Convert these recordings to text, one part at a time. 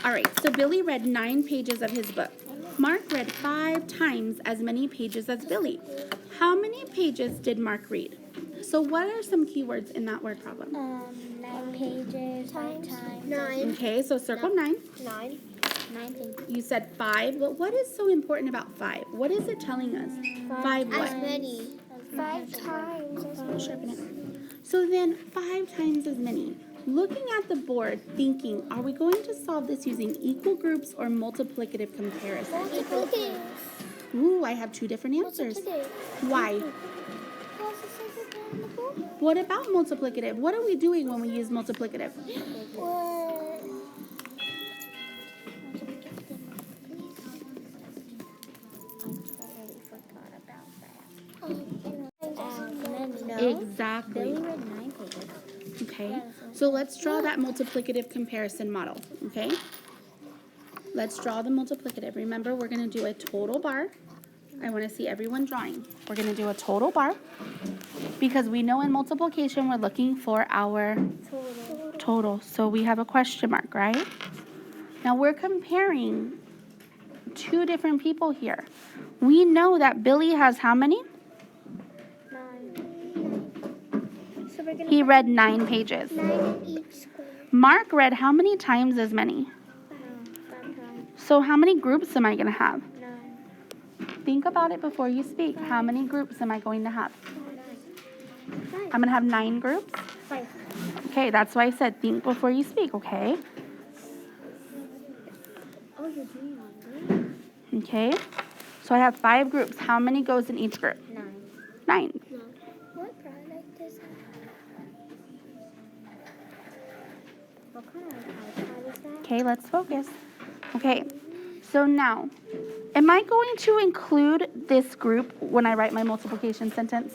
All right, so Billy read 9 pages of his book. Mark read 5 times as many pages as Billy. How many pages did Mark read? So what are some keywords in that word problem? 9 pages, 5 times. 9. Okay, so circle 9. 9. 9 pages. You said 5, but what is so important about 5? What is it telling us? 5 what? As many. 5 times. Sharpen it. So then 5 times as many. Looking at the board, thinking, are we going to solve this using equal groups or multiplicative comparison? Multiplicative. Ooh, I have 2 different answers. Why? What about multiplicative? What are we doing when we use multiplicative? Exactly. Billy read 9 pages. Okay, so let's draw that multiplicative comparison model, okay? Let's draw the multiplicative. Remember, we're going to do a total bar. I want to see everyone drawing. We're going to do a total bar because we know in multiplication we're looking for our total. So we have a question mark, right? Now we're comparing 2 different people here. We know that Billy has how many? 9. So we're going to He read 9 pages. 9 in each square. Mark read how many times as many? 5 times. So how many groups am I going to have? 9. Think about it before you speak. How many groups am I going to have? 9. I'm going to have 9 groups. 5. Okay, that's why I said think before you speak, okay? Oh, you're doing one. Okay, so I have 5 groups. How many goes in each group? 9. 9. What product is that? What kind of iPad is that? Okay, let's focus. Okay, so now, am I going to include this group when I write my multiplication sentence?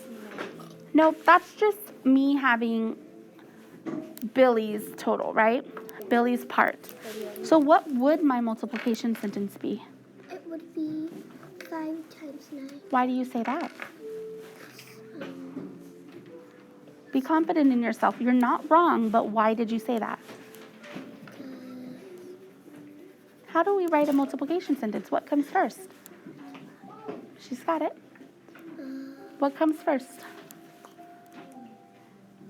Nope, that's just me having Billy's total, right? Billy's part. So what would my multiplication sentence be? It would be 5 times 9. Why do you say that? Be confident in yourself. You're not wrong, but why did you say that? How do we write a multiplication sentence? What comes first? She's got it. What comes first?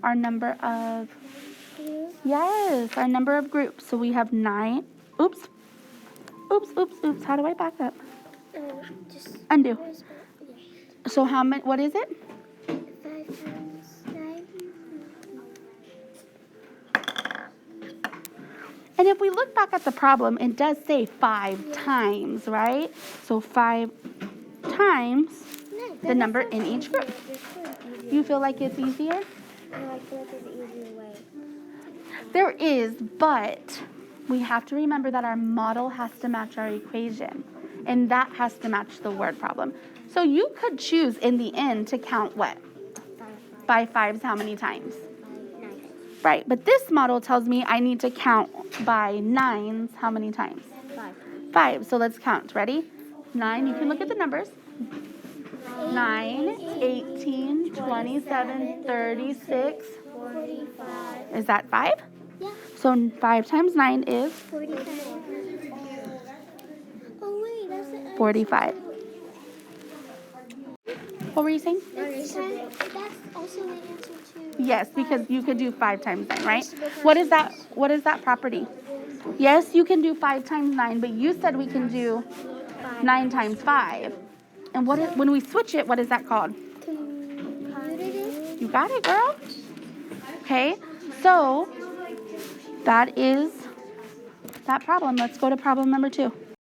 Our number of... Yes, our number of groups. So we have 9. Oops. Oops, oops, oops. How do I back up? Just Undo. there's So how many, what is it? 5 times 9. And if we look back at the problem, it does say 5 times, right? So 5 times the number in each group. You feel like it's easier? I feel like there's an easier way. There is, but we have to remember that our model has to match our equation, and that has to match the word problem. So you could choose in the end to count what? 5. By 5s how many times? 9. Right, but this model tells me I need to count by 9s how many times? 5. 5. So let's count. Ready? 9. You can look at the numbers. 9, 18, 27, 36. 45. Is that 5? Yeah. So 5 times 9 is 45. Oh, wait, that's the answer. 45. What were you saying? That's also the answer too. Yes, because you could do 5 times 9, right? What is that? What is that property? Yes, you can do 5 times 9, but you said we can do 9 times 5. And what is, when we switch it, what is that called? Commutative. You got it, girl. Okay, so that is that problem. Let's go to problem number 2.